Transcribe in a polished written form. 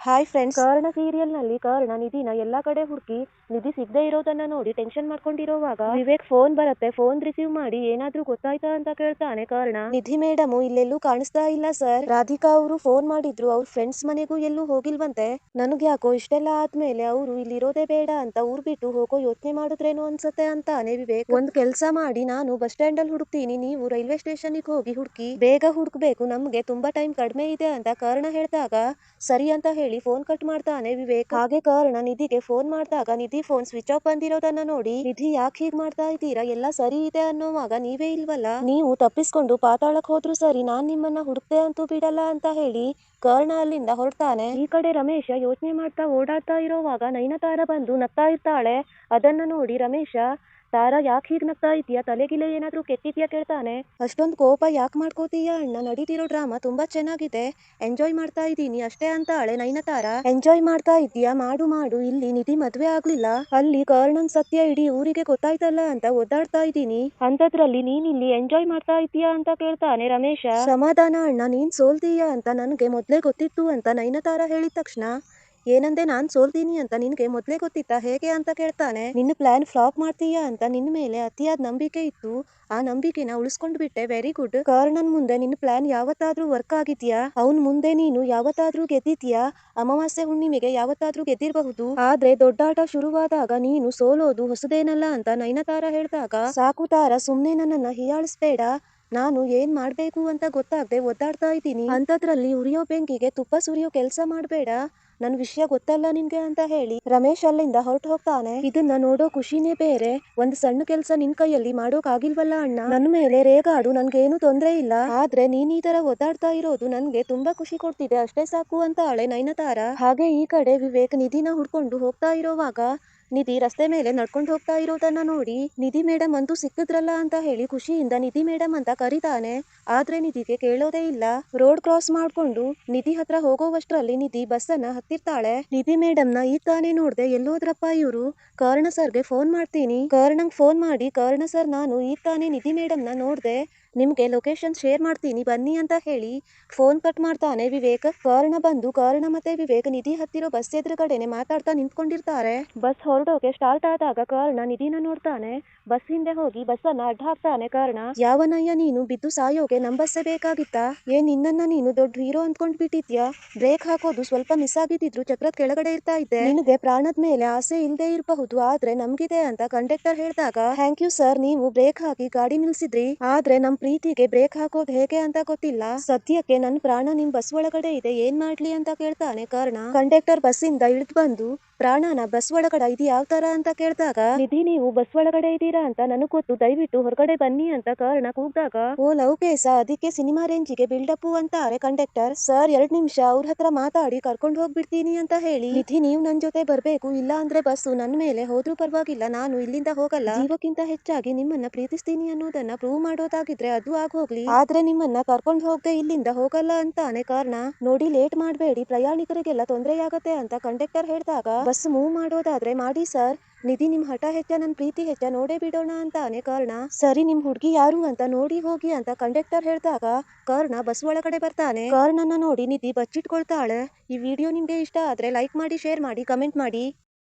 Hi friends, Karna ಸೀರಿಯಲ್ನಲ್ಲಿ Karna ನಿಧಿನ ಎಲ್ಲಾ ಕಡೆ ಹುಡುಕಿ ನಿಧಿ ಸಿಗದೆ ಇರೋದನ್ನ ನೋಡಿ ಟೆನ್ಷನ್ ಮಾಡ್ಕೊಂಡಿರೋವಾಗ ವಿವೇಕ್ ಫೋನ್ ಬರುತ್ತೆ. ಫೋನ್ ರಿಸೀವ್ ಮಾಡಿ ಏನಾದ್ರೂ ಗೊತ್ತಾಯ್ತಾ ಅಂತ ಕೇಳ್ತಾನೆ ಕರ್ಣ. ನಿಧಿ ಮೇಡಮ್ ಇಲ್ಲೆಲ್ಲೂ ಕಾಣಿಸ್ತಾ ಇಲ್ಲ ಸರ್. ರಾಧಿಕಾ ಅವರು ಫೋನ್ ಮಾಡಿದ್ರು, ಅವ್ರ ಫ್ರೆಂಡ್ಸ್ ಮನೆಗೂ ಎಲ್ಲೂ ಹೋಗಿಲ್ವಂತೆ. ನನಗೆ ಯಾಕೋ ಇಷ್ಟೆಲ್ಲ ಆದ್ಮೇಲೆ ಅವರು ಇಲ್ಲಿರೋದೇ ಬೇಡ ಅಂತ ಊರ್ ಬಿಟ್ಟು ಹೋಗೋ ಯೋಚನೆ ಮಾಡಿದ್ರೇನೋ ಅನ್ಸುತ್ತೆ ಅಂತಾನೆ ವಿವೇಕ್. ಒಂದ್ ಕೆಲ್ಸ ಮಾಡಿ, ನಾನು ಬಸ್ ಸ್ಟ್ಯಾಂಡ್ ಅಲ್ಲಿ ಹುಡುಕ್ತೀನಿ, ನೀವು ರೈಲ್ವೆ ಸ್ಟೇಷನ್ ಗೆ ಹೋಗಿ ಹುಡುಕಿ, ಬೇಗ ಹುಡುಕ್ಬೇಕು, ನಮ್ಗೆ ತುಂಬಾ ಟೈಮ್ ಕಡಿಮೆ ಇದೆ ಅಂತ ಕರ್ಣ ಹೇಳಿದಾಗ ಸರಿ ಅಂತ ಹೇಳಿ ಫೋನ್ ಕಟ್ ಮಾಡ್ತಾನೆ ವಿವೇಕ್. ಹಾಗೆ ಕರ್ಣ ನಿಧಿಗೆ ಫೋನ್ ಮಾಡಿದಾಗ ನಿಧಿ ಫೋನ್ ಸ್ವಿಚ್ ಆಫ್ ಬಂದಿರೋದನ್ನ ನೋಡಿ, ನಿಧಿ ಯಾಕೆ ಹೀಗ್ ಮಾಡ್ತಾ ಇದ್ದೀರಾ, ಎಲ್ಲ ಸರಿ ಇದೆ ಅನ್ನೋವಾಗ ನೀವೇ ಇಲ್ವಲ್ಲ, ನೀವು ತಪ್ಪಿಸ್ಕೊಂಡು ಪಾತಾಳಕ್ ಹೋದ್ರು ಸರಿ, ನಾನ್ ನಿಮ್ಮನ್ನ ಹುಡುಕ್ತೆ ಅಂತೂ ಬಿಡಲ್ಲ ಅಂತ ಹೇಳಿ ಕರ್ಣ ಅಲ್ಲಿಂದ ಹೊರಡ್ತಾನೆ. ಈ ಕಡೆ ರಮೇಶ ಯೋಚನೆ ಮಾಡ್ತಾ ಓಡಾಡ್ತಾ ಇರೋವಾಗ ನಯನತಾರ ಬಂದು ನಗ್ತಾ ಇರ್ತಾಳೆ. ಅದನ್ನ ನೋಡಿ ರಮೇಶ, ತಾರಾ ಯಾಕೆ ಹೀಗ್ ನಗ್ತಾ ಇದೀಯಾ, ತಲೆಗಿಲೆ ಏನಾದ್ರೂ ಕೆಟ್ಟಿದ್ಯಾ ಕೇಳ್ತಾನೆ. ಅಷ್ಟೊಂದು ಕೋಪ ಯಾಕೆ ಮಾಡ್ಕೋತೀಯ ಅಣ್ಣ, ನಡೀತಿರೋ ಡ್ರಾಮಾ ತುಂಬಾ ಚೆನ್ನಾಗಿದೆ, ಎಂಜಾಯ್ ಮಾಡ್ತಾ ಇದ್ದೀನಿ ಅಷ್ಟೇ ಅಂತಾಳೆ ನಯನತಾರ. ಎಂಜಾಯ್ ಮಾಡ್ತಾ ಇದೀಯಾ, ಮಾಡು ಮಾಡು, ಇಲ್ಲಿ ನಿಧಿ ಮದ್ವೆ ಆಗ್ಲಿಲ್ಲ, ಅಲ್ಲಿ ಕರ್ಣನ್ ಸತ್ಯ ಇಡೀ ಊರಿಗೆ ಗೊತ್ತಾಯ್ತಲ್ಲ ಅಂತ ಒದ್ದಾಡ್ತಾ ಇದ್ದೀನಿ, ಅಂತದ್ರಲ್ಲಿ ನೀನ್ ಇಲ್ಲಿ ಎಂಜಾಯ್ ಮಾಡ್ತಾ ಇದೀಯಾ ಅಂತ ಕೇಳ್ತಾನೆ ರಮೇಶ. ಸಮಾಧಾನ ಅಣ್ಣ, ನೀನ್ ಸೋಲ್ತೀಯ ಅಂತ ನನ್ಗೆ ಮೊದ್ಲೇ ಗೊತ್ತಿತ್ತು ಅಂತ ನಯನತಾರ ಹೇಳಿದ ತಕ್ಷಣ, ಏನಂದೆ, ನಾನ್ ಸೋಲ್ತೀನಿ ಅಂತ ನಿನ್ಗೆ ಮೊದ್ಲೇ ಗೊತ್ತಿತ್ತಾ, ಹೇಗೆ ಅಂತ ಕೇಳ್ತಾನೆ. ನಿನ್ನ ಪ್ಲಾನ್ ಫ್ಲಾಪ್ ಮಾಡ್ತೀಯಾ ಅಂತ ನಿನ್ನ ಮೇಲೆ ಅತಿಯಾದ ನಂಬಿಕೆ ಇತ್ತು, ಆ ನಂಬಿಕೆನ ಉಳಿಸ್ಕೊಂಡ್ ಬಿಟ್ಟೆ, ವೆರಿ ಗುಡ್. ಕರ್ಣನ್ ಮುಂದೆ ನಿನ್ನ ಪ್ಲಾನ್ ಯಾವತ್ತಾದ್ರೂ ವರ್ಕ್ ಆಗಿದ್ಯಾ, ಅವನ್ ಮುಂದೆ ನೀನು ಯಾವತ್ತಾದ್ರೂ ಗೆದ್ದಿದ್ಯಾ, ಅಮಾವಾಸ್ಯೆ ಹುಣ್ಣಿಮೆಗೆ ಯಾವತ್ತಾದ್ರೂ ಗೆದ್ದಿರಬಹುದು, ಆದ್ರೆ ದೊಡ್ಡಾಟ ಶುರುವಾದಾಗ ನೀನು ಸೋಲೋದು ಹೊಸದೇನಲ್ಲ ಅಂತ ನಯನತಾರ ಹೇಳಿದಾಗ, ಸಾಕು ತಾರ, ಸುಮ್ನೆ ನನ್ನನ್ನ ಹೀಯಾಳಿಸ್ಬೇಡ, ನಾನು ಏನ್ ಮಾಡ್ಬೇಕು ಅಂತ ಗೊತ್ತಾಗದೆ ಒದ್ದಾಡ್ತಾ ಇದ್ದೀನಿ, ಅಂತದ್ರಲ್ಲಿ ಉರಿಯೋ ಬೆಂಕಿಗೆ ತುಪ್ಪ ಸುರಿಯೋ ಕೆಲ್ಸ ಮಾಡ್ಬೇಡ, ನನ್ ವಿಷಯ ಗೊತ್ತಲ್ಲ ನಿನ್ಗೆ ಅಂತ ಹೇಳಿ ರಮೇಶ್ ಅಲ್ಲಿಂದ ಹೊರಟು ಹೋಗ್ತಾನೆ. ಇದನ್ನ ನೋಡೋ ಖುಷಿನೇ ಬೇರೆ. ಒಂದ್ ಸಣ್ಣ ಕೆಲ್ಸ ನಿನ್ ಕೈಯಲ್ಲಿ ಮಾಡೋಕ್ ಆಗಿಲ್ವಲ್ಲ ಅಣ್ಣ, ನನ್ ಮೇಲೆ ರೇಗಾಡು, ನನ್ಗೇನು ತೊಂದ್ರೆ ಇಲ್ಲ, ಆದ್ರೆ ನೀನ್ ಈ ತರ ಒದ್ದಾಡ್ತಾ ಇರೋದು ನನ್ಗೆ ತುಂಬಾ ಖುಷಿ ಕೊಡ್ತಿದೆ ಅಷ್ಟೇ ಸಾಕು ಅಂತಾಳೆ ನಯನತಾರ. ಹಾಗೆ ಈ ಕಡೆ ವಿವೇಕ್ ನಿಧಿನ ಹುಡ್ಕೊಂಡು ಹೋಗ್ತಾ ಇರೋವಾಗ ನಿಧಿ ರಸ್ತೆ ಮೇಲೆ ನಡ್ಕೊಂಡು ಹೋಗ್ತಾ ಇರೋದನ್ನ ನೋಡಿ, ನಿಧಿ ಮೇಡಮ್ ಅಂತೂ ಸಿಕ್ಕಿದ್ರಲ್ಲ ಅಂತ ಹೇಳಿ ಖುಷಿಯಿಂದ ನಿಧಿ ಮೇಡಮ್ ಅಂತ ಕರೀತಾನೆ. ಆದ್ರೆ ನಿಧಿಗೆ ಕೇಳೋದೇ ಇಲ್ಲ. ರೋಡ್ ಕ್ರಾಸ್ ಮಾಡ್ಕೊಂಡು ನಿಧಿ ಹತ್ರ ಹೋಗೋವಷ್ಟ್ರಲ್ಲಿ ನಿಧಿ ಬಸ್ಸನ್ನ ಹತ್ತಿರ್ತಾಳೆ. ನಿಧಿ ಮೇಡಮ್ನ ಈಗ ತಾನೇ ನೋಡ್ದೆ, ಎಲ್ಲೋದ್ರಪ್ಪ ಇವ್ರು, ಕರ್ಣ ಸರ್ಗೆ ಫೋನ್ ಮಾಡ್ತೀನಿ, ಕರ್ಣಂಗ್ ಫೋನ್ ಮಾಡಿ, ಕರ್ಣ ಸರ್ ನಾನು ಈಗ ತಾನೇ ನಿಧಿ ಮೇಡಮ್ನ ನೋಡ್ದೆ, ನಿಮ್ಗೆ ಲೊಕೇಶನ್ ಶೇರ್ ಮಾಡ್ತೀನಿ ಬನ್ನಿ ಅಂತ ಹೇಳಿ ಫೋನ್ ಕಟ್ ಮಾಡ್ತಾನೆ ವಿವೇಕ್. ಕರ್ಣ ಬಂದು ಕರ್ಣ ಮತ್ತೆ ವಿವೇಕ್ ನಿಧಿ ಹತ್ತಿರೋ ಬಸ್ ಎದುರುಗಡೆನೆ ಮಾತಾಡ್ತಾ ನಿಂತ್ಕೊಂಡಿರ್ತಾರೆ. ಬಸ್ ಹೊರಡೋಕೆ ಸ್ಟಾರ್ಟ್ ಆದಾಗ ಕರ್ಣ ನಿಧಿನ ನೋಡ್ತಾನೆ. ಬಸ್ ಹಿಂದೆ ಹೋಗಿ ಬಸ್ಸನ್ನ ಅಡ್ಡ ಹಾಕ್ತಾನೆ ಕರ್ಣ. ಯಾವನಯ್ಯ ನೀನು, ಬಿದ್ದು ಸಾಯೋಕೆ ನಮ್ ಬಸ್ಸೇ ಬೇಕಾಗಿತ್ತಾ, ಏನ್ ನಿನ್ನನ್ನ ನೀನು ದೊಡ್ಡ ಹೀರೋ ಅಂದ್ಕೊಂಡ್ ಬಿಟ್ಟಿದ್ಯಾ, ಬ್ರೇಕ್ ಹಾಕೋದು ಸ್ವಲ್ಪ ಮಿಸ್ ಆಗಿದ್ದಿದ್ರು ಚಕ್ರದ ಕೆಳಗಡೆ ಇರ್ತಾ ಇದ್ದೆ, ನಿನಗೆ ಪ್ರಾಣದ ಮೇಲೆ ಆಸೆ ಇಲ್ದೇ ಇರಬಹುದು, ಆದ್ರೆ ನಮ್ಗಿದೆ ಅಂತ ಕಂಡಕ್ಟರ್ ಹೇಳಿದಾಗ, ಥ್ಯಾಂಕ್ ಯು ಸರ್, ನೀವು ಬ್ರೇಕ್ ಹಾಕಿ ಗಾಡಿ ನಿಲ್ಸಿದ್ರಿ, ಆದ್ರೆ ನಮ್ ಪ್ರೀತಿಗೆ ಬ್ರೇಕ್ ಹಾಕೋದ್ ಹೇಗೆ ಅಂತ ಗೊತ್ತಿಲ್ಲ, ಸದ್ಯಕ್ಕೆ ನನ್ ಪ್ರಾಣ ನಿಮ್ ಬಸ್ ಒಳಗಡೆ ಇದೆ, ಏನ್ ಮಾಡ್ಲಿ ಅಂತ ಕೇಳ್ತಾನೆ ಕರ್ಣ. ಕಂಡಕ್ಟರ್ ಬಸ್ಸಿಂದ ಇಳಿದು ಬಂದು, ಪ್ರಾಣನ ಬಸ್ ಒಳಗಡೆ ಇದು ಯಾವ ತರ ಅಂತ ಕೇಳಿದಾಗ, ನಿಧಿ ನೀವು ಬಸ್ ಒಳಗಡೆ ಇದೀರಾ ಅಂತ ನನಗ್ ಗೊತ್ತು, ದಯವಿಟ್ಟು ಹೊರಗಡೆ ಬನ್ನಿ ಅಂತ ಕರ್ಣ ಕೂಗ್ದಾಗ, ಓ ಲವ್ ಕೇಸ, ಅದಕ್ಕೆ ಸಿನಿಮಾ ರೇಂಜಿಗೆ ಬಿಲ್ಡಪ್ ಅಂತಾರೆ ಕಂಡಕ್ಟರ್. ಸರ್ 2 ನಿಮಿಷ ಅವ್ರ ಹತ್ರ ಮಾತಾಡಿ ಕರ್ಕೊಂಡು ಹೋಗ್ಬಿಡ್ತೀನಿ ಅಂತ ಹೇಳಿ, ನಿಧಿ ನೀವು ನನ್ ಜೊತೆ ಬರ್ಬೇಕು, ಇಲ್ಲ ಅಂದ್ರೆ ಬಸ್ಸು ನನ್ ಮೇಲೆ ಹೋದ್ರೂ ಪರವಾಗಿಲ್ಲ, ನಾನು ಇಲ್ಲಿಂದ ಹೋಗಲ್ಲ, ಜೀವಕ್ಕಿಂತ ಹೆಚ್ಚಾಗಿ ನಿಮ್ಮನ್ನ ಪ್ರೀತಿಸ್ತೀನಿ ಅನ್ನೋದನ್ನ ಪ್ರೂವ್ ಮಾಡೋದಾಗಿದ್ರೆ ಅದು ಆಗೋಗ್ಲಿ, ಆದ್ರೆ ನಿಮ್ಮನ್ನ ಕರ್ಕೊಂಡು ಹೋಗದೆ ಇಲ್ಲಿಂದ ಹೋಗಲ್ಲ ಅಂತಾನೆ ಕರ್ಣ. ನೋಡಿ ಲೇಟ್ ಮಾಡ್ಬೇಡಿ, ಪ್ರಯಾಣಿಕರಿಗೆಲ್ಲ ತೊಂದರೆಯಾಗತ್ತೆ ಅಂತ ಕಂಡಕ್ಟರ್ ಹೇಳಿದಾಗ, ಬಸ್ ಮೂವ್ ಮಾಡೋದಾದ್ರೆ ಮಾಡಿ ಸರ್, ನಿಧಿ ನಿಮ್ ಹಠ ಹೆಚ್ಚ ನನ್ ಪ್ರೀತಿ ಹೆಚ್ಚ ನೋಡೇ ಬಿಡೋಣ ಅಂತಾನೆ ಕರ್ಣ. ಸರಿ, ನಿಮ್ ಹುಡ್ಗಿ ಯಾರು ಅಂತ ನೋಡಿ ಹೋಗಿ ಅಂತ ಕಂಡಕ್ಟರ್ ಹೇಳಿದಾಗ ಕರ್ಣ ಬಸ್ ಒಳಗಡೆ ಬರ್ತಾನೆ. ಕರ್ಣನ ನೋಡಿ ನಿಧಿ ಬಚ್ಚಿಟ್ಕೊಳ್ತಾಳೆ. ಈ ವಿಡಿಯೋ ನಿಮ್ಗೆ ಇಷ್ಟ ಆದ್ರೆ ಲೈಕ್ ಮಾಡಿ, ಶೇರ್ ಮಾಡಿ, ಕಮೆಂಟ್ ಮಾಡಿ.